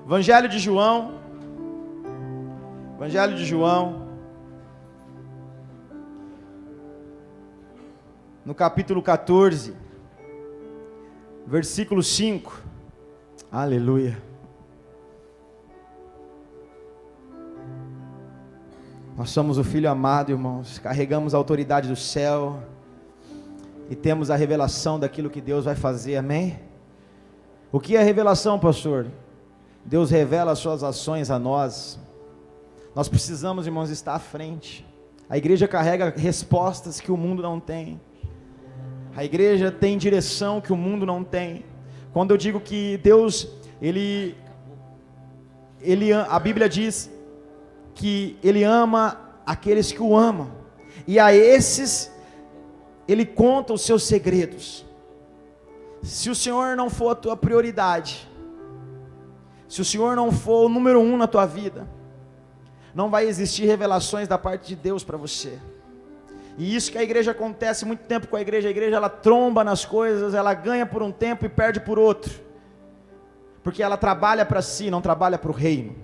Evangelho de João. Evangelho de João. No capítulo 14, versículo 5. Aleluia. Nós somos o Filho amado, irmãos. Carregamos a autoridade do céu. E temos a revelação daquilo que Deus vai fazer, amém? O que é revelação, pastor? Deus revela as suas ações a nós. Nós precisamos, irmãos, estar à frente. A igreja carrega respostas que o mundo não tem. A igreja tem direção que o mundo não tem. Quando eu digo que Deus, a Bíblia diz que Ele ama aqueles que o amam. E a esses, Ele conta os seus segredos. Se o Senhor não for a tua prioridade, se o Senhor não for o número 1 na tua vida, não vai existir revelações da parte de Deus para você. E isso que a igreja acontece muito tempo com a igreja ela tromba nas coisas, ela ganha por um tempo e perde por outro, porque ela trabalha para si, não trabalha para o reino.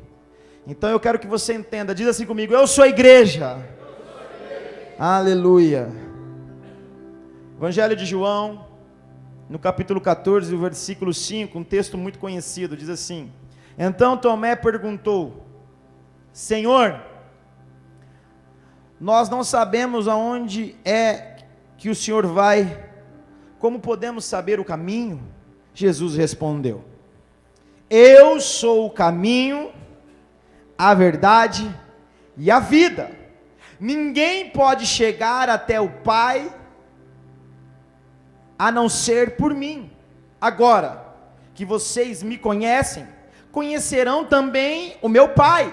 Então eu quero que você entenda, diz assim comigo: eu sou igreja. Aleluia. Evangelho de João, no capítulo 14, o versículo 5, um texto muito conhecido, diz assim: então Tomé perguntou: Senhor, nós não sabemos aonde é que o Senhor vai, como podemos saber o caminho? Jesus respondeu: eu sou o caminho, a verdade e a vida. Ninguém pode chegar até o Pai a não ser por mim. Agora que vocês me conhecem, conhecerão também o meu Pai,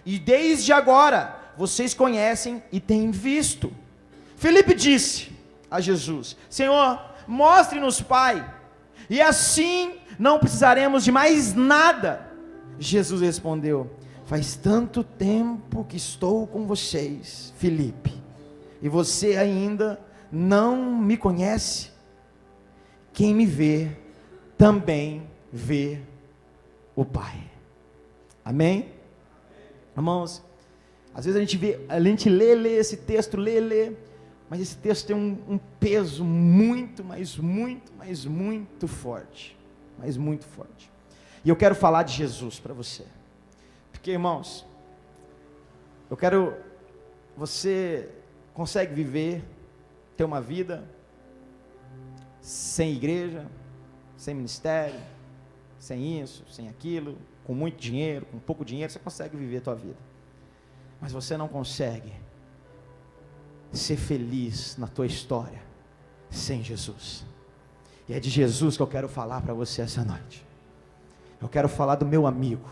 e desde agora vocês conhecem e têm visto. Filipe disse a Jesus: Senhor, mostre-nos Pai, e assim não precisaremos de mais nada. Jesus respondeu: faz tanto tempo que estou com vocês, Filipe, e você ainda não me conhece? Quem me vê, também vê o Pai. Amém? Irmãos, às vezes a gente lê esse texto, mas esse texto tem um peso muito forte, muito forte. E eu quero falar de Jesus para você, porque, irmãos, você consegue viver, ter uma vida sem igreja, sem ministério, sem isso, sem aquilo, com muito dinheiro, com pouco dinheiro, você consegue viver a tua vida, mas você não consegue ser feliz na tua história sem Jesus. E é de Jesus que eu quero falar para você essa noite. Eu quero falar do meu amigo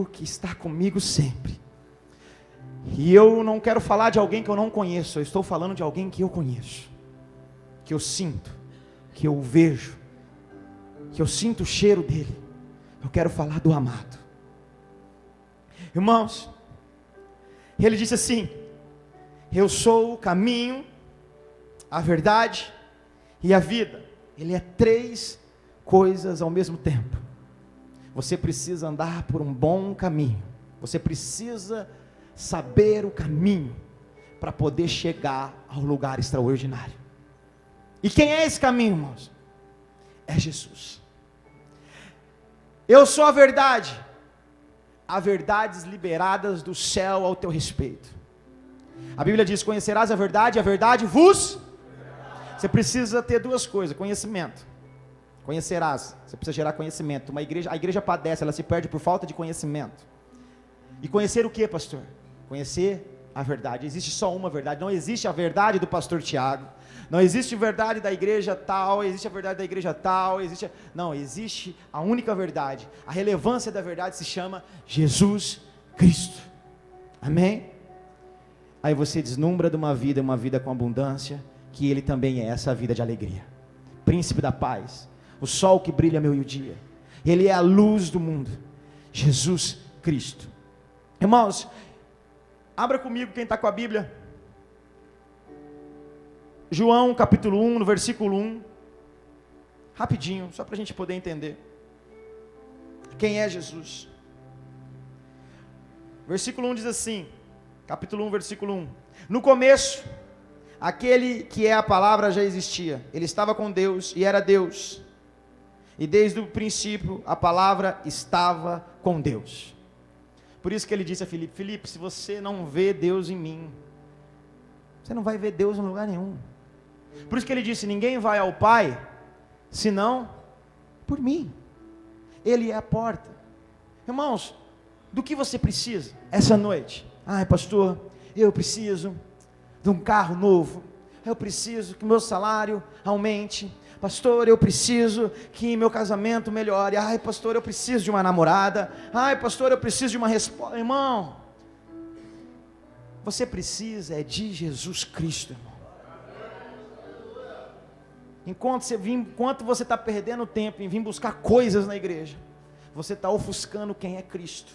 que está comigo sempre. E eu não quero falar de alguém que eu não conheço, eu estou falando de alguém que eu conheço, que eu sinto, que eu vejo, que eu sinto o cheiro dele. Eu quero falar do amado. Irmãos, ele disse assim: eu sou o caminho, a verdade e a vida. Ele é 3 coisas ao mesmo tempo. Você precisa andar por um bom caminho, você precisa saber o caminho para poder chegar ao lugar extraordinário. E quem é esse caminho, irmãos? É Jesus. Eu sou a verdade. Há verdades liberadas do céu ao teu respeito. A Bíblia diz: conhecerás a verdade, e a verdade vos... Você precisa ter 2 coisas: conhecimento. Conhecerás, você precisa gerar conhecimento. A igreja padece, ela se perde por falta de conhecimento. E conhecer o que, pastor? Conhecer a verdade. Existe só uma verdade. Não existe a verdade do pastor Tiago, não existe verdade da igreja tal, existe a verdade da igreja tal, não, existe a única verdade. A relevância da verdade se chama Jesus Cristo. Amém? Aí você deslumbra de uma vida com abundância, que Ele também é essa vida de alegria. Príncipe da paz, o sol que brilha meio-dia, Ele é a luz do mundo, Jesus Cristo. Irmãos, abra comigo quem está com a Bíblia, João capítulo 1, no versículo 1, rapidinho, só para a gente poder entender. quem é Jesus. Versículo 1 diz assim, capítulo 1, versículo 1. No começo, aquele que é a palavra já existia. Ele estava com Deus e era Deus. E desde o princípio, a palavra estava com Deus. Por isso que ele disse a Filipe, Filipe, se você não vê Deus em mim, você não vai ver Deus em lugar nenhum. Por isso que ele disse, ninguém vai ao Pai, senão por mim. Ele é a porta. Irmãos, do que você precisa essa noite? Ai, pastor, eu preciso de um carro novo. Eu preciso que meu salário aumente. Pastor, eu preciso que meu casamento melhore. Ai, pastor, eu preciso de uma namorada. Ai, pastor, eu preciso de uma resposta. Irmão, você precisa de Jesus Cristo, irmão. Enquanto você está perdendo tempo em vir buscar coisas na igreja, você está ofuscando quem é Cristo.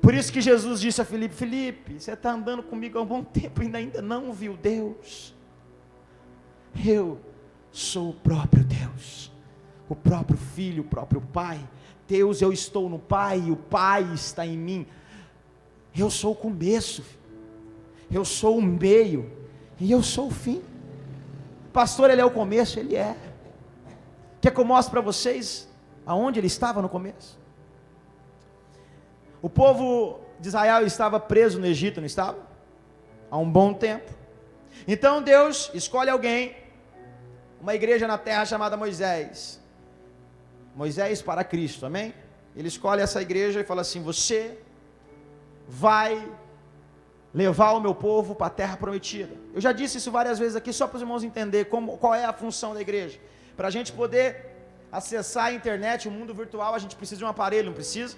Por isso que Jesus disse a Filipe, Filipe, você está andando comigo há um bom tempo e ainda não viu Deus. Eu sou o próprio Deus, o próprio Filho, o próprio Pai. Deus, eu estou no Pai e o Pai está em mim. Eu sou o começo, eu sou o meio e eu sou o fim. Pastor, ele é o começo, ele é. Quer que eu mostre para vocês aonde ele estava no começo? O povo de Israel estava preso no Egito, não estava? Há um bom tempo. Então Deus escolhe alguém, uma igreja na terra chamada Moisés. Moisés para Cristo, amém? Ele escolhe essa igreja e fala assim, você vai levar o meu povo para a terra prometida. Eu já disse isso várias vezes aqui, só para os irmãos entenderem qual é a função da igreja. Para a gente poder acessar a internet, o mundo virtual, a gente precisa de um aparelho, não precisa?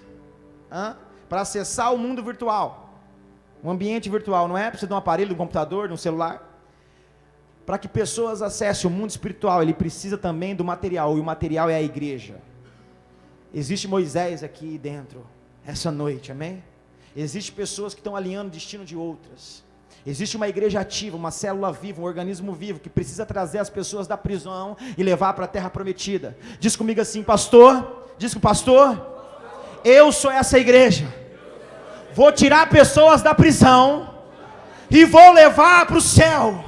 Para acessar o mundo virtual, um ambiente virtual, não é? Precisa de um aparelho, de um computador, de um celular. Para que pessoas acessem o mundo espiritual, ele precisa também do material, e o material é a igreja. Existe Moisés aqui dentro, essa noite, amém? Existem pessoas que estão alinhando o destino de outras. Existe uma igreja ativa, uma célula viva, um organismo vivo, que precisa trazer as pessoas da prisão e levar para a terra prometida. Diz comigo assim, pastor, diz com o pastor, eu sou essa igreja, vou tirar pessoas da prisão e vou levar para o céu.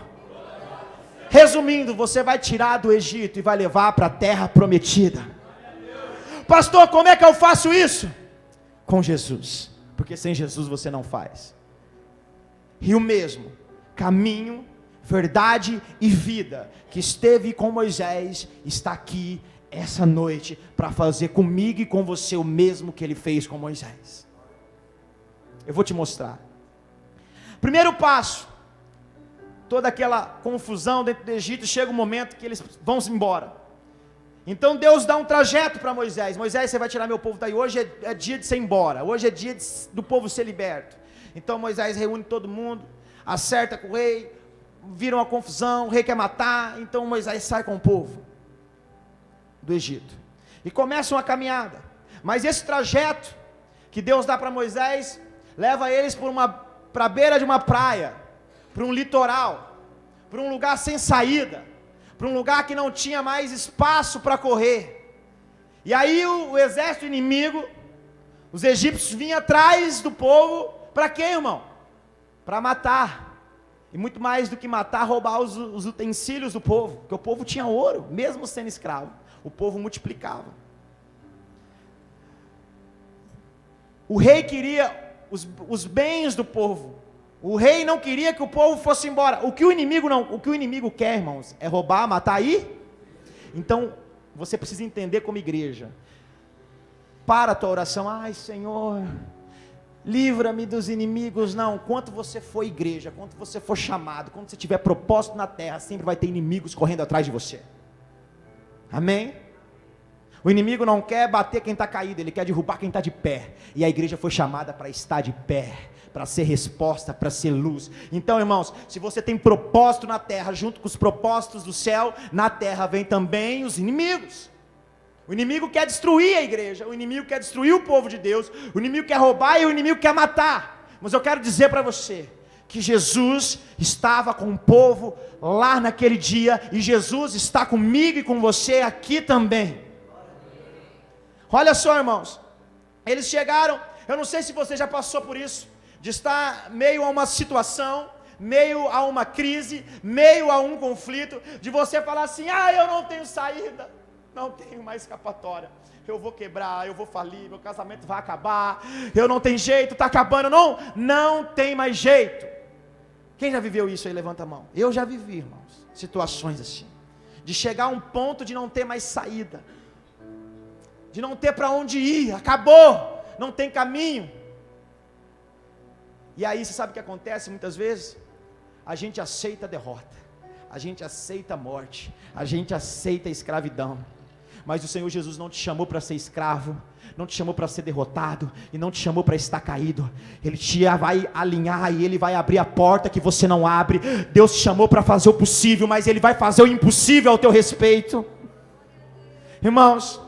Resumindo, você vai tirar do Egito e vai levar para a terra prometida. Pastor, como é que eu faço isso? Com Jesus, porque sem Jesus você não faz. E o mesmo caminho, verdade e vida que esteve com Moisés está aqui essa noite para fazer comigo e com você o mesmo que ele fez com Moisés. Eu vou te mostrar. Primeiro passo, toda aquela confusão dentro do Egito, chega um momento que eles vão embora. Então Deus dá um trajeto para Moisés. Moisés, você vai tirar meu povo daí, hoje é dia de ser embora, hoje é dia do povo ser liberto. Então Moisés reúne todo mundo, acerta com o rei, vira uma confusão, o rei quer matar, então Moisés sai com o povo do Egito, e começa uma caminhada, mas esse trajeto, que Deus dá para Moisés, leva eles para a beira de uma praia, para um litoral, para um lugar sem saída, para um lugar que não tinha mais espaço para correr, e aí o exército inimigo, os egípcios vinham atrás do povo, para quê, irmão? Para matar, e muito mais do que matar, roubar os utensílios do povo, porque o povo tinha ouro, mesmo sendo escravo, o povo multiplicava. O rei queria os bens do povo, o rei não queria que o povo fosse embora. O que o inimigo quer, irmãos, é roubar, matar e... Então, você precisa entender como igreja, para a tua oração, ai Senhor, livra-me dos inimigos. Não, quanto você for igreja, quanto você for chamado, quando você tiver propósito na terra, sempre vai ter inimigos correndo atrás de você, amém? O inimigo não quer bater quem está caído, ele quer derrubar quem está de pé, e a igreja foi chamada para estar de pé, para ser resposta, para ser luz. Então, irmãos, se você tem propósito na terra, junto com os propósitos do céu, na terra vem também os inimigos. O inimigo quer destruir a igreja, o inimigo quer destruir o povo de Deus, o inimigo quer roubar e o inimigo quer matar. Mas eu quero dizer para você, que Jesus estava com o povo lá naquele dia, e Jesus está comigo e com você aqui também. Olha só, irmãos, eles chegaram, eu não sei se você já passou por isso, de estar meio a uma situação, meio a uma crise, meio a um conflito, de você falar assim: eu não tenho saída, não tenho mais escapatória, eu vou quebrar, eu vou falir, meu casamento vai acabar, eu não tenho jeito, está acabando, não tem mais jeito. Quem já viveu isso aí, levanta a mão. Eu já vivi, irmãos, situações assim, de chegar a um ponto de não ter mais saída, de não ter para onde ir, acabou, não tem caminho. E aí você sabe o que acontece muitas vezes? A gente aceita a derrota, a gente aceita a morte, a gente aceita a escravidão. Mas o Senhor Jesus não te chamou para ser escravo, não te chamou para ser derrotado, e não te chamou para estar caído. Ele te vai alinhar e Ele vai abrir a porta que você não abre. Deus te chamou para fazer o possível, mas Ele vai fazer o impossível ao teu respeito. Irmãos,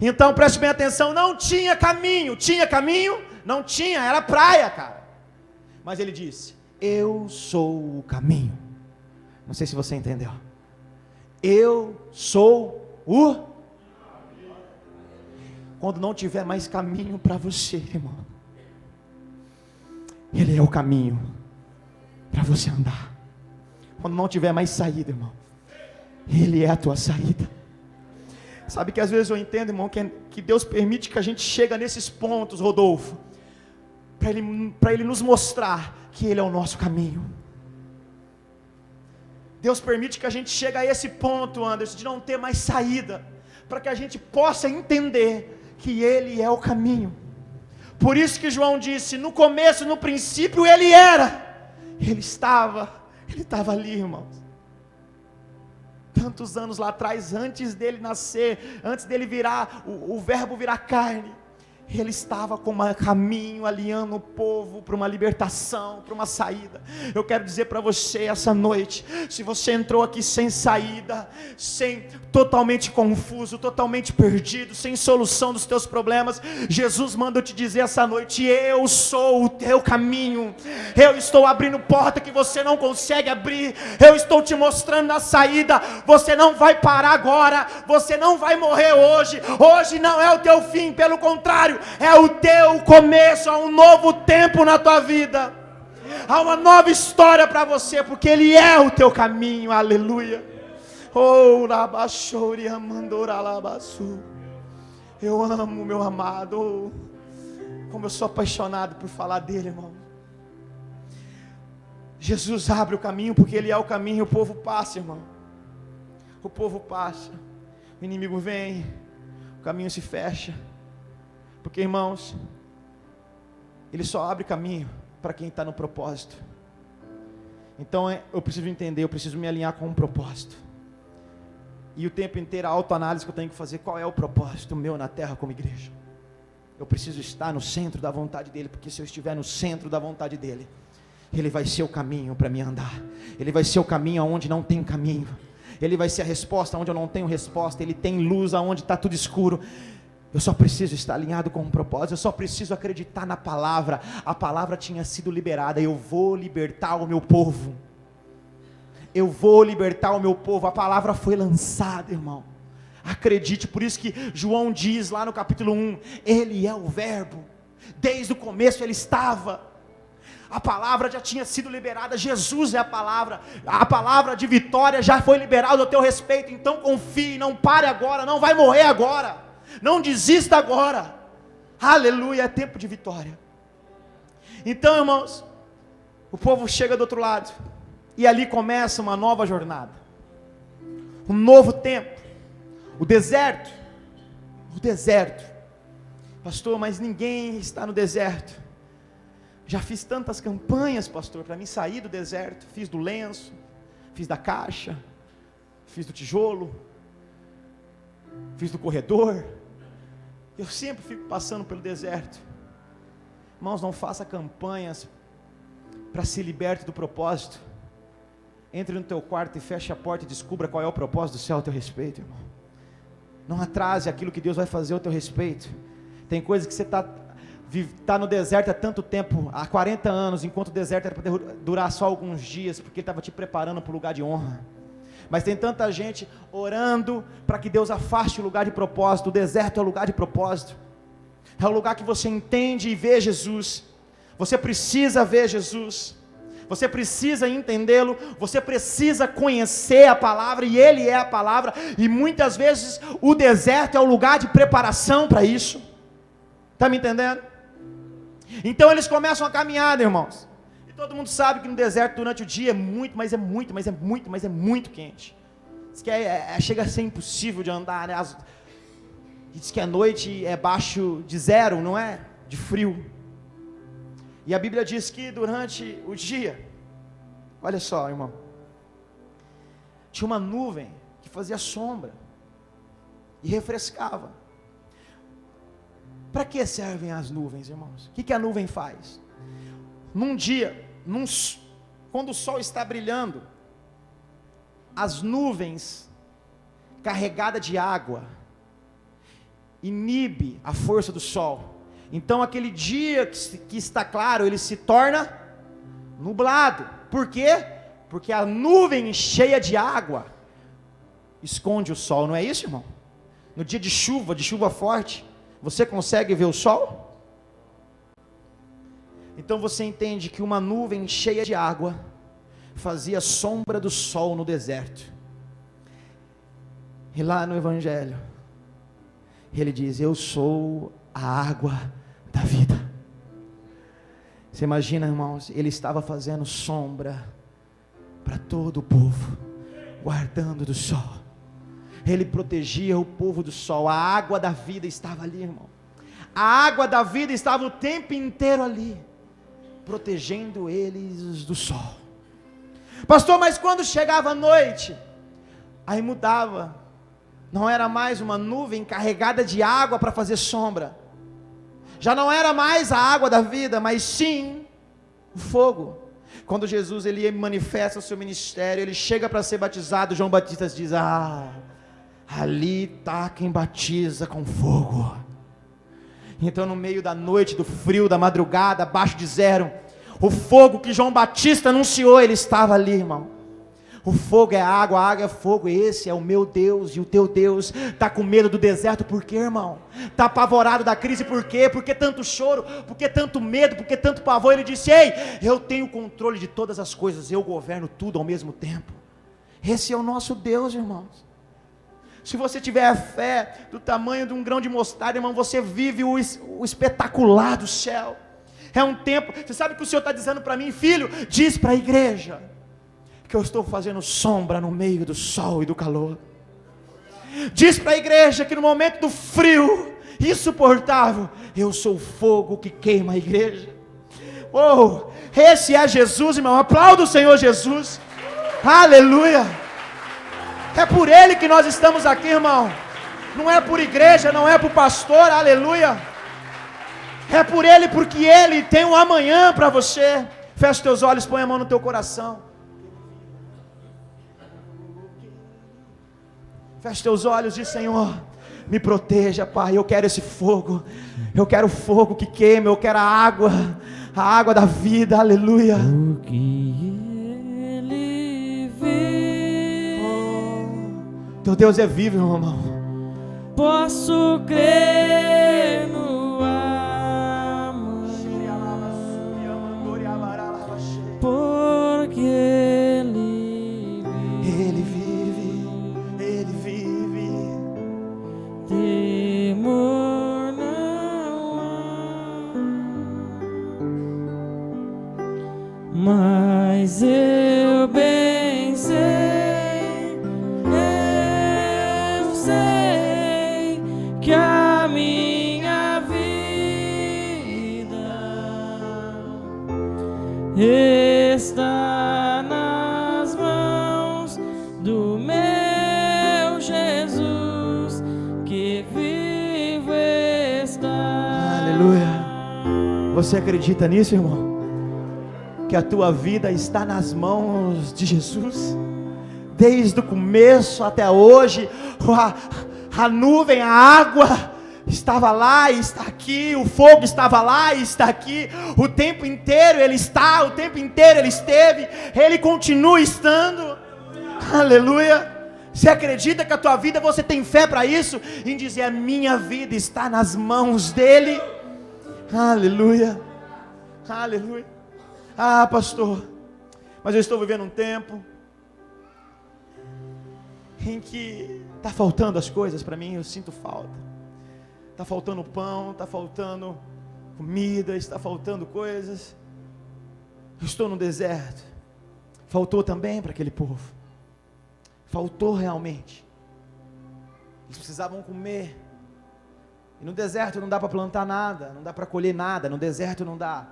então preste bem atenção, não tinha caminho, não tinha, era praia, cara. Mas Ele disse: eu sou o caminho. Não sei se você entendeu. Eu sou o caminho. Quando não tiver mais caminho para você, irmão, Ele é o caminho para você andar. Quando não tiver mais saída, irmão, Ele é a tua saída. Sabe que às vezes eu entendo, irmão, que Deus permite que a gente chegue nesses pontos, Rodolfo, para Ele nos mostrar que Ele é o nosso caminho. Deus permite que a gente chegue a esse ponto, Anderson, de não ter mais saída, para que a gente possa entender que Ele é o caminho. Por isso que João disse, no começo, no princípio, Ele era, Ele estava ali, irmãos. Tantos anos lá atrás, antes dele nascer, antes dele virar, o verbo virar carne, Ele estava como um caminho, alinhando o povo para uma libertação, para uma saída. Eu quero dizer para você essa noite, se você entrou aqui sem saída, totalmente confuso, totalmente perdido, sem solução dos teus problemas, Jesus manda eu te dizer essa noite: eu sou o teu caminho, eu estou abrindo porta que você não consegue abrir, eu estou te mostrando a saída. Você não vai parar agora, você não vai morrer hoje não é o teu fim, pelo contrário, é o teu começo, há um novo tempo na tua vida, há uma nova história para você, porque Ele é o teu caminho, aleluia. Oh, Rabachouri Amandoralabaçu. Eu amo meu amado, como eu sou apaixonado por falar dele, irmão. Jesus abre o caminho, porque Ele é o caminho, o povo passa, irmão. O povo passa, o inimigo vem, o caminho se fecha. Porque, irmãos, Ele só abre caminho para quem está no propósito. Então eu preciso entender, eu preciso me alinhar com um propósito. E o tempo inteiro a autoanálise que eu tenho que fazer: qual é o propósito meu na terra como igreja? Eu preciso estar no centro da vontade dEle, porque se eu estiver no centro da vontade dEle, Ele vai ser o caminho para me andar. Ele vai ser o caminho aonde não tem caminho. Ele vai ser a resposta onde eu não tenho resposta. Ele tem luz aonde está tudo escuro. Eu só preciso estar alinhado com um propósito. Eu só preciso acreditar na palavra. A palavra tinha sido liberada. Eu vou libertar o meu povo. Eu vou libertar o meu povo. A palavra foi lançada, irmão. Acredite. Por isso que João diz lá no capítulo 1, Ele é o verbo. Desde o começo Ele estava. A palavra já tinha sido liberada. Jesus é a palavra de vitória já foi liberada ao teu respeito. Então confie, não pare agora, não vai morrer agora, não desista agora, aleluia, é tempo de vitória. Então, irmãos, o povo chega do outro lado, e ali começa uma nova jornada, um novo tempo, o deserto, pastor, mas ninguém está no deserto. Já fiz tantas campanhas, pastor, para mim sair do deserto. Fiz do lenço, fiz da caixa, fiz do tijolo, fiz do corredor. Eu sempre fico passando pelo deserto. Irmãos, não faça campanhas para se liberte do propósito. Entre no teu quarto e feche a porta e descubra qual é o propósito do céu ao teu respeito, irmão. Não atrase aquilo que Deus vai fazer ao teu respeito. Tem coisa que você está no deserto há tanto tempo, há 40 anos, enquanto o deserto era para durar só alguns dias, porque Ele estava te preparando para o lugar de honra. Mas tem tanta gente orando para que Deus afaste o lugar de propósito. O deserto é o lugar de propósito. É o lugar que você entende e vê Jesus. Você precisa ver Jesus. Você precisa entendê-lo. Você precisa conhecer a palavra, e Ele é a palavra. E muitas vezes o deserto é o lugar de preparação para isso. Está me entendendo? Então eles começam a caminhada, irmãos. E todo mundo sabe que no deserto durante o dia é muito quente. Diz que chega a ser impossível de andar, né? Diz que a noite é abaixo de zero, não é? De frio. E a Bíblia diz que durante o dia, olha só, irmão, tinha uma nuvem que fazia sombra e refrescava. Para que servem as nuvens, irmãos? O que a nuvem faz? Num dia, quando o sol está brilhando, as nuvens carregadas de água inibe a força do sol. Então aquele dia que está claro, ele se torna nublado. Por quê? Porque a nuvem cheia de água esconde o sol, não é isso, irmão? No dia de chuva forte, você consegue ver o sol? Então você entende que uma nuvem cheia de água fazia sombra do sol no deserto. E lá no Evangelho, ele diz: eu sou a água da vida. Você imagina, irmãos, ele estava fazendo sombra para todo o povo, guardando do sol. Ele protegia o povo do sol. A água da vida estava ali, irmão. A água da vida estava o tempo inteiro ali, protegendo eles do sol. Pastor, mas quando chegava a noite, aí mudava. Não era mais uma nuvem carregada de água para fazer sombra. Já não era mais a água da vida, mas sim o fogo. Quando Jesus ele manifesta o seu ministério, ele chega para ser batizado, João Batista diz: ali está quem batiza com fogo. Então no meio da noite, do frio, da madrugada, abaixo de zero, o fogo que João Batista anunciou, ele estava ali, irmão. O fogo é água, a água é fogo. Esse é o meu Deus e o teu Deus. Está com medo do deserto, por quê, irmão? Está apavorado da crise, por quê? Por que tanto choro? Por que tanto medo? Por que tanto pavor? Ele disse: ei, eu tenho controle de todas as coisas, eu governo tudo ao mesmo tempo. Esse é o nosso Deus, irmãos. Se você tiver a fé do tamanho de um grão de mostarda, irmão, você vive o espetacular do céu. É um tempo, você sabe o que o Senhor está dizendo para mim? Filho, diz para a igreja que eu estou fazendo sombra no meio do sol e do calor. Diz para a igreja que no momento do frio insuportável, eu sou o fogo que queima a igreja. Esse é Jesus, irmão. Aplauda o Senhor Jesus. Aleluia. É por Ele que nós estamos aqui, irmão. Não é por igreja, não é por pastor. Aleluia. É por Ele, porque Ele tem um amanhã para você. Feche teus olhos, põe a mão no teu coração. Feche teus olhos e diz: Senhor, me proteja, Pai. Eu quero esse fogo. Eu quero fogo que queime. Eu quero a água da vida. Aleluia. Porque Ele vive. Teu Deus é vivo, meu irmão. Posso crer no amanhã, porque Ele vive. Ele vive. Temor não há, mas eu bem sei, eu sei que a minha vida está nas mãos do meu Jesus, que vivo está. Aleluia. Você acredita nisso, irmão? Que a tua vida está nas mãos de Jesus? Desde o começo até hoje, a nuvem, a água estava lá e está aqui, o fogo estava lá e está aqui, o tempo inteiro Ele está, o tempo inteiro Ele esteve, Ele continua estando. Aleluia. Você acredita que a tua vida, você tem fé para isso? Em dizer, a minha vida está nas mãos dele. Aleluia. Aleluia. Ah, pastor, mas eu estou vivendo um tempo em que está faltando as coisas para mim, eu sinto falta. Está faltando pão, está faltando comida, está faltando coisas. Eu estou no deserto. Faltou também para aquele povo. Faltou realmente. Eles precisavam comer. E no deserto não dá para plantar nada, não dá para colher nada. No deserto não dá.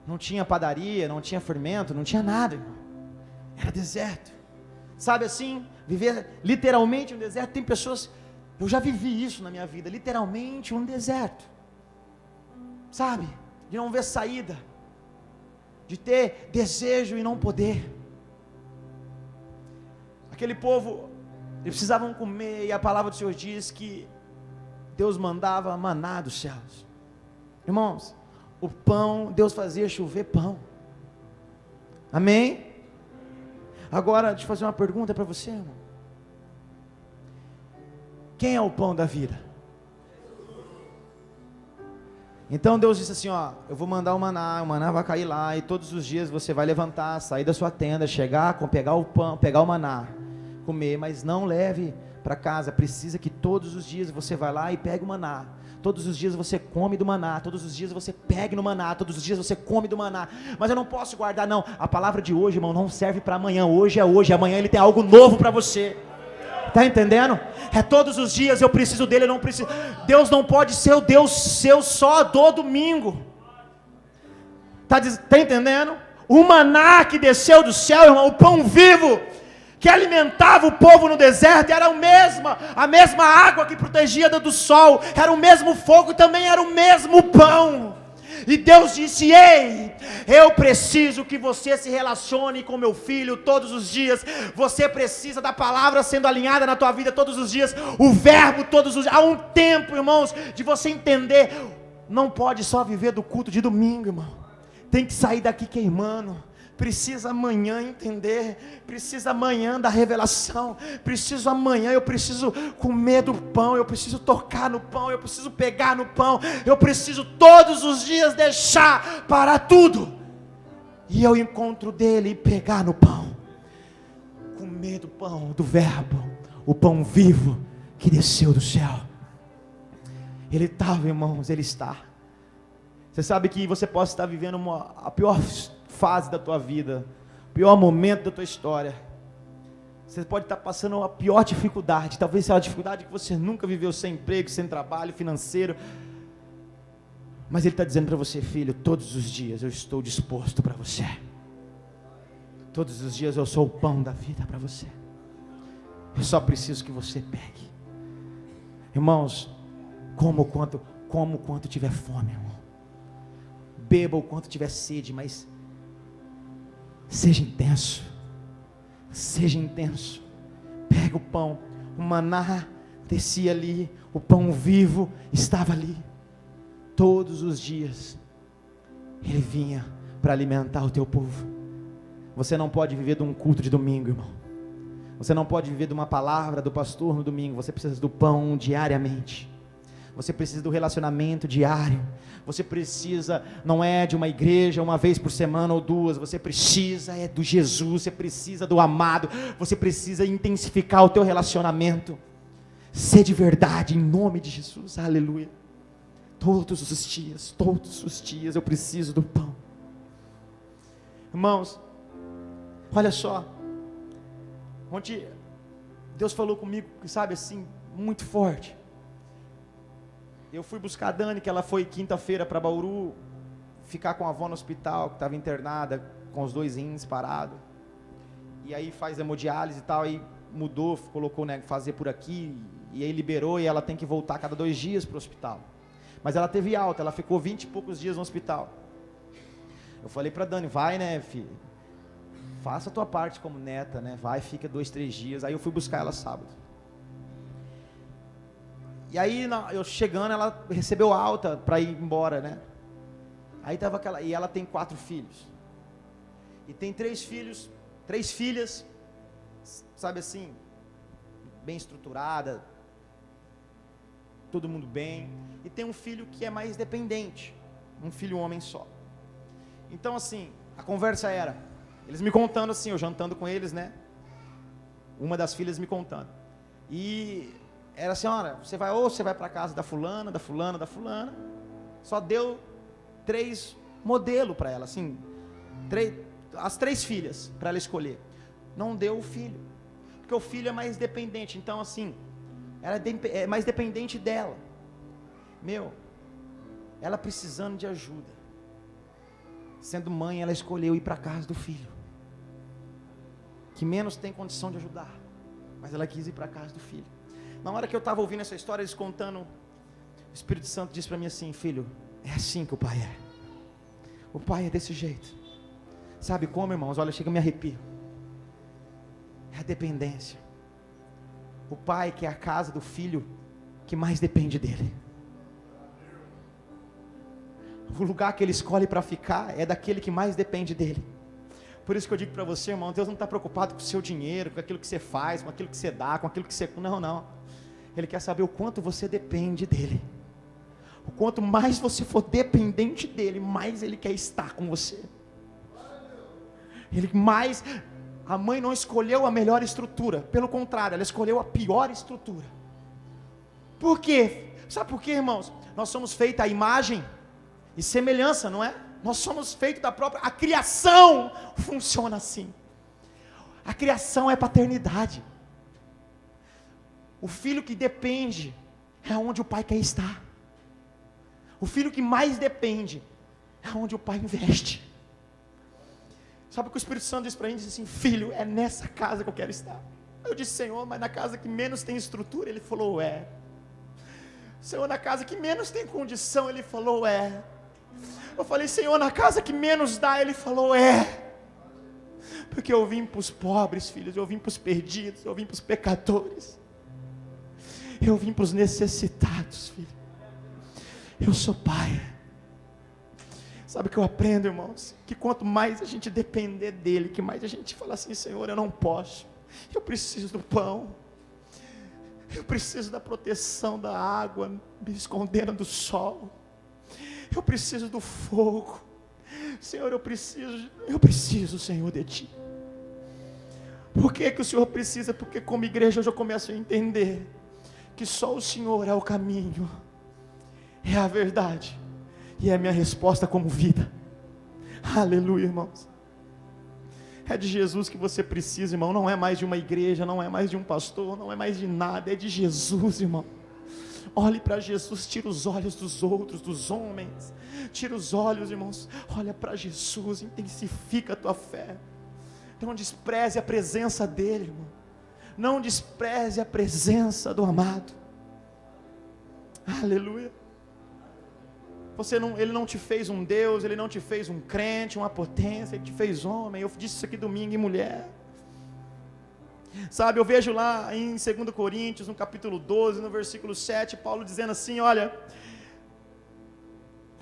Não tinha padaria, não tinha fermento, não tinha nada, irmão. Era deserto. Sabe assim, viver literalmente um deserto. Tem pessoas, eu já vivi isso na minha vida, literalmente um deserto. Sabe, de não ver saída, de ter desejo e não poder. Aquele povo, eles precisavam comer, e a palavra do Senhor diz que Deus mandava maná dos céus. Irmãos, o pão, Deus fazia chover pão. Amém? Agora, deixa eu fazer uma pergunta para você, irmão. Quem é o pão da vida? Então Deus disse assim, ó, eu vou mandar o maná vai cair lá, e todos os dias você vai levantar, sair da sua tenda, chegar, pegar o pão, pegar o maná, comer, mas não leve para casa, precisa que todos os dias você vai lá e pegue o maná. Todos os dias você come do maná, todos os dias você pegue no maná, todos os dias você come do maná. Mas eu não posso guardar, não. A palavra de hoje, irmão, não serve para amanhã. Hoje é hoje, amanhã ele tem algo novo para você. Está entendendo? É todos os dias, eu preciso dele, eu não preciso. Deus não pode ser o Deus seu só do domingo. Está entendendo? O maná que desceu do céu, irmão, o pão vivo que alimentava o povo no deserto, era a mesma água que protegia do sol, era o mesmo fogo, também era o mesmo pão. E Deus disse, ei, eu preciso que você se relacione com meu filho todos os dias. Você precisa da palavra sendo alinhada na tua vida todos os dias, o verbo todos os dias. Há um tempo, irmãos, de você entender, não pode só viver do culto de domingo, irmão, tem que sair daqui queimando. Precisa amanhã entender, precisa amanhã da revelação, preciso amanhã, eu preciso comer do pão, eu preciso tocar no pão, eu preciso pegar no pão, eu preciso todos os dias deixar para tudo, e eu encontro dele e pegar no pão, comer do pão, do verbo, o pão vivo que desceu do céu. Ele estava, irmãos, ele está. Você sabe que você pode estar vivendo a pior fase da tua vida, o pior momento da tua história. Você pode estar passando a pior dificuldade, talvez seja uma dificuldade que você nunca viveu, sem emprego, sem trabalho, financeiro. Mas ele está dizendo para você, filho, todos os dias eu estou disposto para você. Todos os dias eu sou o pão da vida para você. Eu só preciso que você pegue. Irmãos, como quanto tiver fome, irmão. Beba o quanto tiver sede, mas seja intenso. Seja intenso. Pega o pão, o maná descia ali, o pão vivo estava ali. Todos os dias ele vinha para alimentar o teu povo. Você não pode viver de um culto de domingo, irmão. Você não pode viver de uma palavra do pastor no domingo. Você precisa do pão diariamente. Você precisa do relacionamento diário. Você precisa, não é de uma igreja uma vez por semana ou duas. Você precisa do Jesus. Você precisa do amado. Você precisa intensificar o teu relacionamento. Ser de verdade em nome de Jesus. Aleluia. Todos os dias eu preciso do pão. Irmãos, olha só. Ontem Deus falou comigo, sabe assim, muito forte. Eu fui buscar a Dani, que ela foi quinta-feira para Bauru, ficar com a avó no hospital, que estava internada, com os 2 rins parados. E aí faz hemodiálise e tal, aí mudou, colocou, né, fazer por aqui, e aí liberou, e ela tem que voltar a cada 2 dias para o hospital. Mas ela teve alta, ela ficou 20 e poucos dias no hospital. Eu falei para Dani, vai, né, filho, faça a tua parte como neta, né, vai, fica 2, 3 dias. Aí eu fui buscar ela sábado. E aí, eu chegando, ela recebeu alta para ir embora, né? Aí tava aquela, e ela tem 4 filhos. E tem 3 filhas, sabe assim, bem estruturada, todo mundo bem, e tem um filho que é mais dependente, um filho homem só. Então assim, a conversa era, eles me contando assim, eu jantando com eles, né, uma das filhas me contando, e era assim, olha, você vai para casa da fulana, só deu 3 modelos para ela, assim, as 3 filhas para ela escolher, não deu o filho, porque o filho é mais dependente, então assim, ela é mais dependente dela, ela precisando de ajuda, sendo mãe, ela escolheu ir para a casa do filho, que menos tem condição de ajudar, mas ela quis ir para a casa do filho. Na hora que eu estava ouvindo essa história, eles contando, o Espírito Santo disse para mim assim, filho, é assim que o pai é, o pai é desse jeito, sabe como, irmãos? Olha, chega, eu me arrepio, é a dependência, o pai que é a casa do filho, que mais depende dele, o lugar que ele escolhe para ficar, é daquele que mais depende dele. Por isso que eu digo para você, irmão, Deus não está preocupado com o seu dinheiro, com aquilo que você faz, com aquilo que você dá, com aquilo que você... Não. Ele quer saber o quanto você depende dele. O quanto mais você for dependente dele, mais ele quer estar com você. A mãe não escolheu a melhor estrutura, pelo contrário, ela escolheu a pior estrutura. Por quê? Sabe por quê, irmãos? Nós somos feitos à imagem e semelhança, não é? Nós somos feitos da própria... A criação funciona assim. A criação é paternidade. O filho que depende é onde o pai quer estar. O filho que mais depende é onde o pai investe. Sabe o que o Espírito Santo diz para mim? Diz assim, filho, é nessa casa que eu quero estar. Eu disse, Senhor, mas na casa que menos tem estrutura? Ele falou, é. Senhor, na casa que menos tem condição? Ele falou, é. Eu falei, Senhor, na casa que menos dá? Ele falou, é. Porque eu vim para os pobres, filhos, eu vim para os perdidos, eu vim para os pecadores, eu vim para os necessitados, filho. Eu sou pai. Sabe o que eu aprendo, irmãos? Que quanto mais a gente depender dele, que mais a gente fala assim, Senhor, eu não posso, eu preciso do pão, eu preciso da proteção da água, me escondendo do sol, eu preciso do fogo, Senhor, eu preciso, Senhor, de Ti. Por que o Senhor precisa? Porque como igreja eu já começo a entender que só o Senhor é o caminho, é a verdade, e é a minha resposta como vida. Aleluia, irmãos. É de Jesus que você precisa, irmão. Não é mais de uma igreja, não é mais de um pastor, não é mais de nada, é de Jesus, irmão. Olhe para Jesus, tira os olhos dos outros, dos homens, tira os olhos, irmãos, olha para Jesus, intensifica a tua fé. Não despreze a presença dele, irmão. Não despreze a presença do amado. Aleluia. Ele não te fez um Deus, ele não te fez um crente, uma potência, ele te fez homem. Eu disse isso aqui domingo, e mulher. Sabe, eu vejo lá em 2 Coríntios, no capítulo 12, no versículo 7, Paulo dizendo assim, olha,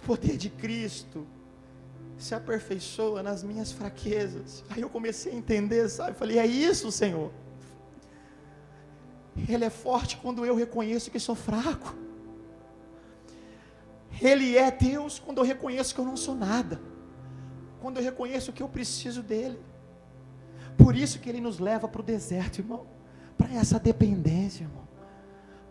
o poder de Cristo se aperfeiçoa nas minhas fraquezas. Aí eu comecei a entender, sabe, falei, é isso, Senhor. Ele é forte quando eu reconheço que sou fraco. Ele é Deus quando eu reconheço que eu não sou nada, quando eu reconheço que eu preciso dele. Por isso que ele nos leva para o deserto, irmão, para essa dependência, irmão.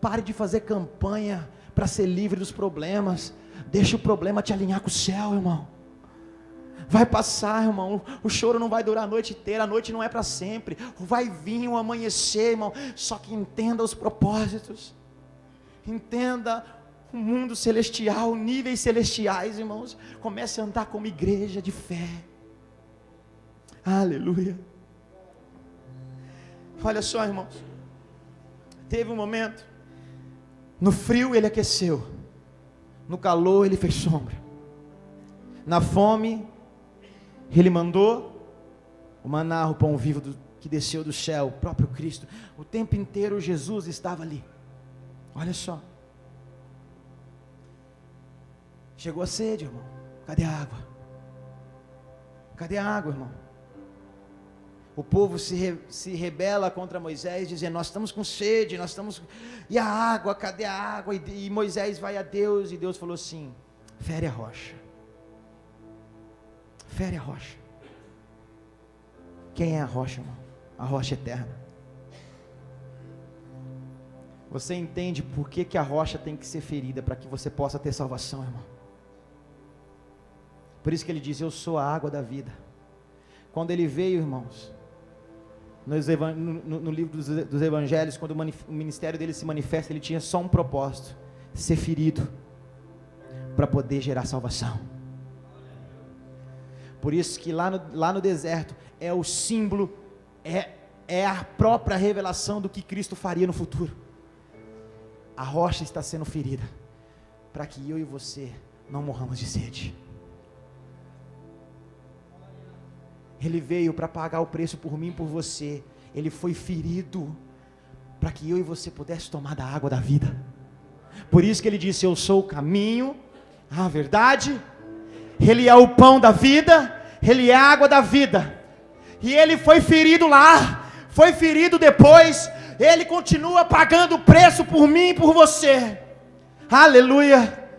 Pare de fazer campanha para ser livre dos problemas, deixa o problema te alinhar com o céu, irmão. Vai passar, irmão, o choro não vai durar a noite inteira, a noite não é para sempre, vai vir o amanhecer, irmão, só que entenda os propósitos, entenda o mundo celestial, níveis celestiais, irmãos, comece a andar como igreja de fé. Aleluia. Olha só, irmãos, teve um momento, no frio ele aqueceu, no calor ele fez sombra, na fome ele mandou o maná, o pão vivo que desceu do céu, o próprio Cristo. O tempo inteiro Jesus estava ali. Olha só, chegou a sede, irmão, cadê a água? Cadê a água, irmão? O povo se rebela contra Moisés, dizendo: nós estamos com sede, e a água, cadê a água? E Moisés vai a Deus, e Deus falou assim: fere a rocha. Fere a rocha. Quem é a rocha, irmão? A rocha eterna. Você entende por que a rocha tem que ser ferida, para que você possa ter salvação, irmão? Por isso que ele diz: eu sou a água da vida. Quando ele veio, irmãos, no livro dos evangelhos, quando o ministério dele se manifesta, ele tinha só um propósito: ser ferido, para poder gerar salvação. Por isso que lá no deserto, é o símbolo, é a própria revelação do que Cristo faria no futuro. A rocha está sendo ferida, para que eu e você não morramos de sede. Ele veio para pagar o preço por mim e por você. Ele foi ferido para que eu e você pudesse tomar da água da vida. Por isso que ele disse: eu sou o caminho, a verdade. Ele é o pão da vida, ele é a água da vida. E ele foi ferido lá, foi ferido depois. Ele continua pagando o preço por mim e por você. Aleluia.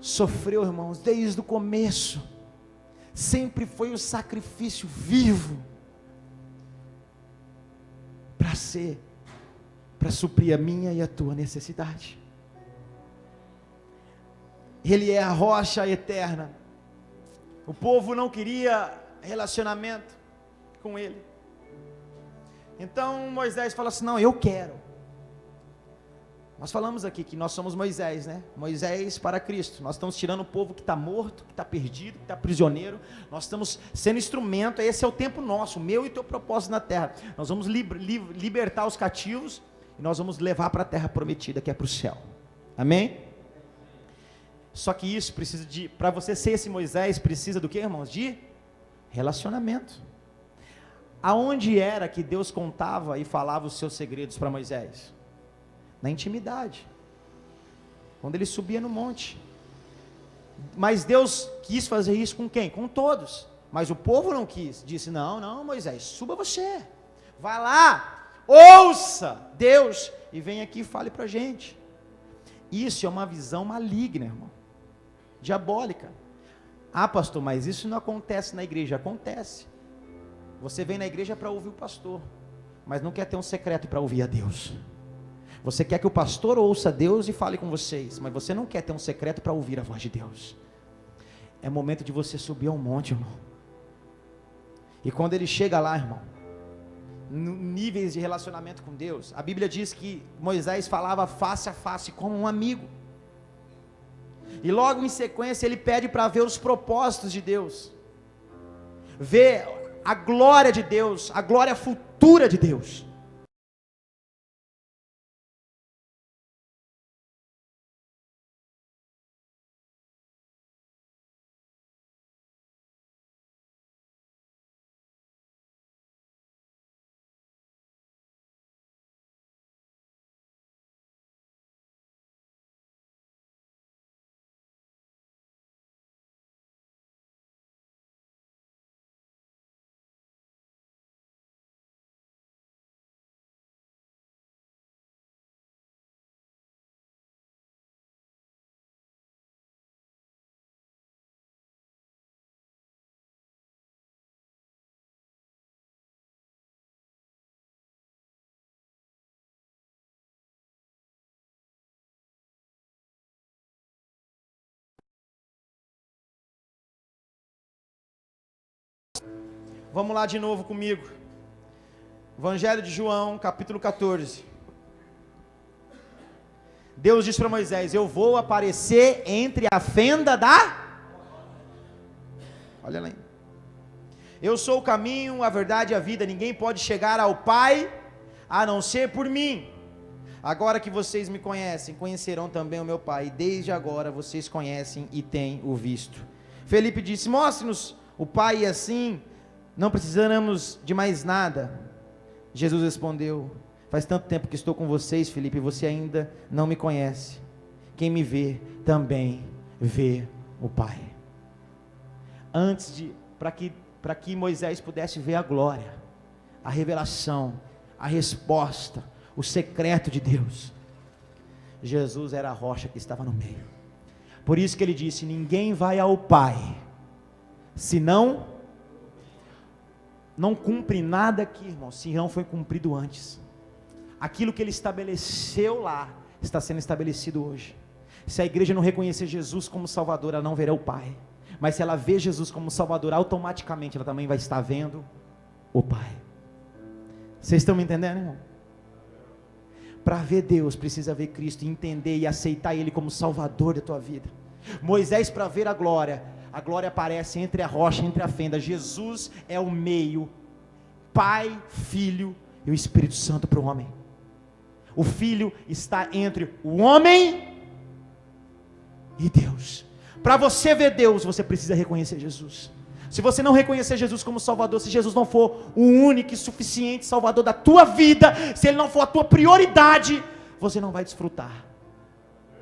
Sofreu, irmãos, desde o começo. Sempre foi o sacrifício vivo para suprir a minha e a tua necessidade. Ele é a rocha eterna. O povo não queria relacionamento com ele. Então Moisés fala assim: não, eu quero. Nós falamos aqui que nós somos Moisés, né? Moisés para Cristo. Nós estamos tirando o povo que está morto, que está perdido, que está prisioneiro. Nós estamos sendo instrumento. Esse é o tempo nosso, o meu e o teu propósito na terra. Nós vamos libertar os cativos e nós vamos levar para a terra prometida, que é para o céu. Amém? Só que isso precisa para você ser esse Moisés, precisa do que, irmãos? De relacionamento. Aonde era que Deus contava e falava os seus segredos para Moisés? Na intimidade, quando ele subia no monte. Mas Deus quis fazer isso com quem? Com todos. Mas o povo não quis. Disse: não, Moisés, suba você, vai lá, ouça Deus e vem aqui e fale para a gente. Isso é uma visão maligna, irmão, diabólica. Ah, pastor, mas isso não acontece na igreja. Acontece. Você vem na igreja para ouvir o pastor, mas não quer ter um secreto para ouvir a Deus. Você quer que o pastor ouça Deus e fale com vocês, mas você não quer ter um secreto para ouvir a voz de Deus. É momento de você subir ao monte, irmão. E quando ele chega lá, irmão, níveis de relacionamento com Deus, a Bíblia diz que Moisés falava face a face como um amigo. E logo em sequência ele pede para ver os propósitos de Deus, ver a glória de Deus, a glória futura de Deus. Vamos lá de novo comigo. Evangelho de João, capítulo 14. Deus diz para Moisés: eu vou aparecer entre a fenda da... Olha lá. Eu sou o caminho, a verdade e a vida. Ninguém pode chegar ao Pai a não ser por mim. Agora que vocês me conhecem, conhecerão também o meu Pai. E desde agora vocês conhecem e têm o visto. Felipe disse: mostre-nos o Pai, e assim não precisamos de mais nada. Jesus respondeu: faz tanto tempo que estou com vocês, Felipe, e você ainda não me conhece. Quem me vê, também vê o Pai. Para que para que Moisés pudesse ver a glória, a revelação, a resposta, o secreto de Deus. Jesus era a rocha que estava no meio. Por isso que ele disse: ninguém vai ao Pai, senão, não cumpre nada aqui, irmão, se não foi cumprido antes. Aquilo que ele estabeleceu lá, está sendo estabelecido hoje. Se a igreja não reconhecer Jesus como Salvador, ela não verá o Pai. Mas se ela vê Jesus como Salvador, automaticamente ela também vai estar vendo o Pai. Vocês estão me entendendo, irmão? Para ver Deus, precisa ver Cristo, e entender e aceitar Ele como Salvador da tua vida. Moisés, para ver a glória aparece entre a rocha, entre a fenda. Jesus é o meio, Pai, Filho e o Espírito Santo para o homem. O Filho está entre o homem e Deus. Para você ver Deus, você precisa reconhecer Jesus. Se você não reconhecer Jesus como Salvador, se Jesus não for o único e suficiente Salvador da tua vida, se Ele não for a tua prioridade, você não vai desfrutar.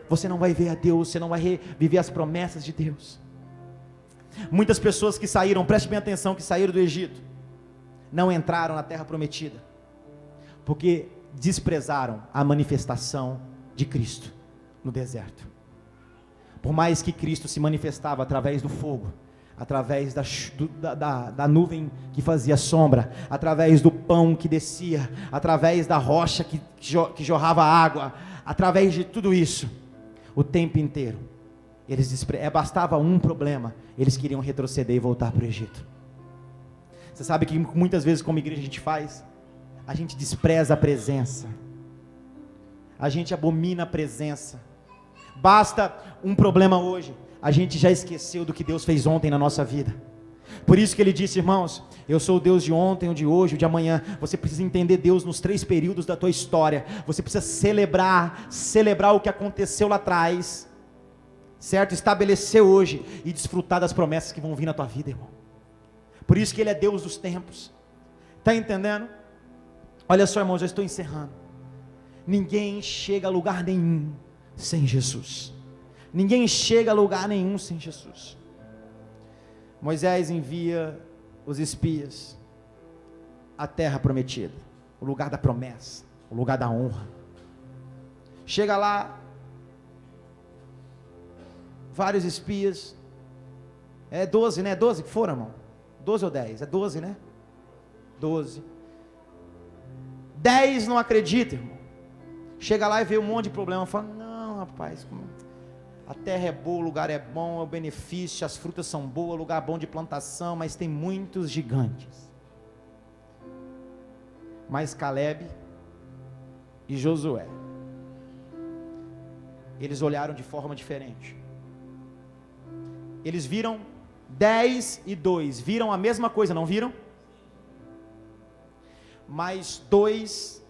Você não vai ver a Deus, você não vai viver as promessas de Deus. Muitas pessoas que saíram, preste bem atenção, que saíram do Egito, não entraram na terra prometida, porque desprezaram a manifestação de Cristo no deserto. Por mais que Cristo se manifestava através do fogo, através da nuvem que fazia sombra, através do pão que descia, através da rocha que jorrava água, através de tudo isso, o tempo inteiro, bastava um problema, eles queriam retroceder e voltar para o Egito. Você sabe que muitas vezes como igreja a gente despreza a presença, a gente abomina a presença. Basta um problema hoje, a gente já esqueceu do que Deus fez ontem na nossa vida. Por isso que ele disse: irmãos, eu sou o Deus de ontem, o de hoje, o de amanhã. Você precisa entender Deus nos 3 períodos da tua história. Você precisa celebrar o que aconteceu lá atrás, certo? Estabelecer hoje e desfrutar das promessas que vão vir na tua vida, irmão. Por isso que Ele é Deus dos tempos. Está entendendo? Olha só, irmão, já estou encerrando. Ninguém chega a lugar nenhum sem Jesus. Ninguém chega a lugar nenhum sem Jesus. Moisés envia os espias à terra prometida, o lugar da promessa, o lugar da honra. Chega lá, vários espias, 12, né? 12 que foram, irmão? 12 ou 10? É 12, né? 12. 10 não acreditam, irmão. Chega lá e vê um monte de problema, fala: não, rapaz, a terra é boa, o lugar é bom, é o benefício, as frutas são boas, lugar bom de plantação, mas tem muitos gigantes. Mas Caleb e Josué, eles olharam de forma diferente. Eles viram 10 e 2, viram a mesma coisa, não viram? Mas 2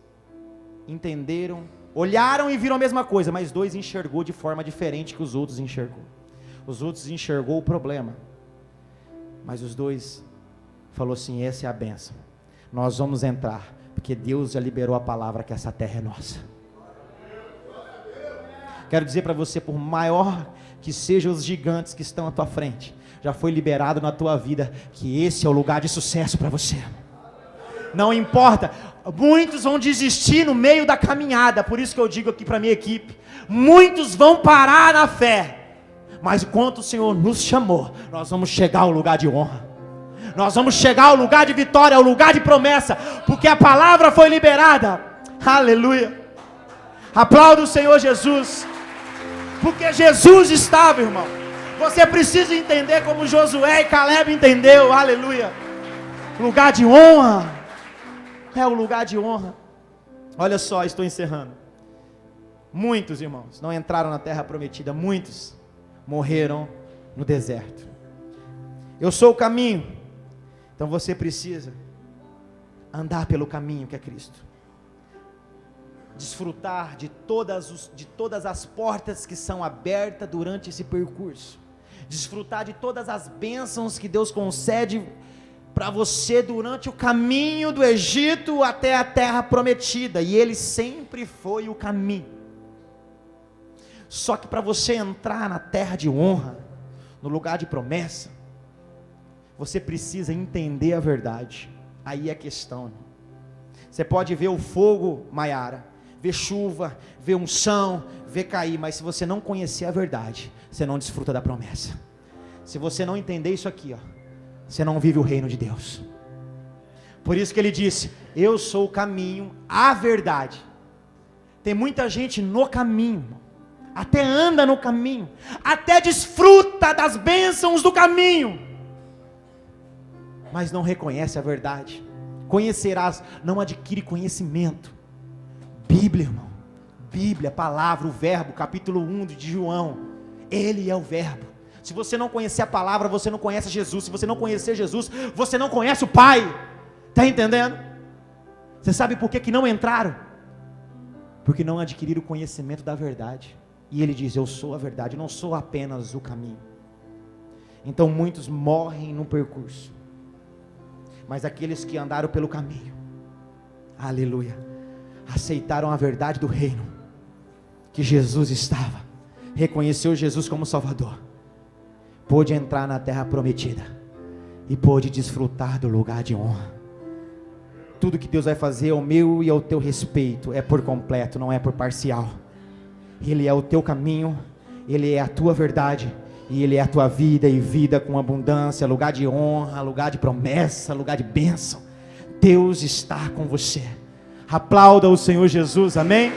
entenderam, olharam e viram a mesma coisa, mas 2 enxergou de forma diferente que os outros enxergou. Os outros enxergou o problema, mas os 2 falou assim: essa é a bênção, nós vamos entrar, porque Deus já liberou a palavra que essa terra é nossa. Quero dizer para você, por maior que sejam os gigantes que estão à tua frente, já foi liberado na tua vida que esse é o lugar de sucesso para você. Não importa, muitos vão desistir no meio da caminhada, por isso que eu digo aqui para a minha equipe, muitos vão parar na fé, mas enquanto o Senhor nos chamou, nós vamos chegar ao lugar de honra, nós vamos chegar ao lugar de vitória, ao lugar de promessa, porque a palavra foi liberada. Aleluia. Aplauda o Senhor Jesus, porque Jesus estava, irmão. Você precisa entender como Josué e Caleb entendeu. Aleluia. Lugar de honra, é o lugar de honra. Olha só, estou encerrando. Muitos, irmãos, não entraram na terra prometida, muitos morreram no deserto. Eu sou o caminho, então você precisa andar pelo caminho que é Cristo, desfrutar de todas as portas que são abertas durante esse percurso, desfrutar de todas as bênçãos que Deus concede para você durante o caminho do Egito até a terra prometida, e Ele sempre foi o caminho. Só que para você entrar na terra de honra, no lugar de promessa, Você precisa entender a verdade. Aí é a questão. Você pode ver o fogo, Maiara, ver chuva, ver unção, ver cair, mas se você não conhecer a verdade, você não desfruta da promessa. Se você não entender isso aqui, você não vive o reino de Deus. Por isso que ele disse: eu sou o caminho, a verdade. Tem muita gente no caminho, até anda no caminho, até desfruta das bênçãos do caminho, mas não reconhece a verdade. Conhecerás, não adquire conhecimento. Bíblia, irmão, Bíblia, palavra, o verbo, capítulo 1 de João, ele é o verbo. Se você não conhecer a palavra, você não conhece Jesus. Se você não conhecer Jesus, você não conhece o Pai. Está entendendo? Você sabe por que não entraram? Porque não adquiriram o conhecimento da verdade. E ele diz: eu sou a verdade, não sou apenas o caminho. Então muitos morrem no percurso, mas aqueles que andaram pelo caminho, aleluia, aceitaram a verdade do reino, que Jesus estava, reconheceu Jesus como Salvador, pôde entrar na terra prometida, e pôde desfrutar do lugar de honra. Tudo que Deus vai fazer ao meu e ao teu respeito é por completo, não é por parcial. Ele é o teu caminho, Ele é a tua verdade, e Ele é a tua vida, e vida com abundância, lugar de honra, lugar de promessa, lugar de bênção. Deus está com você. Aplauda o Senhor Jesus, amém?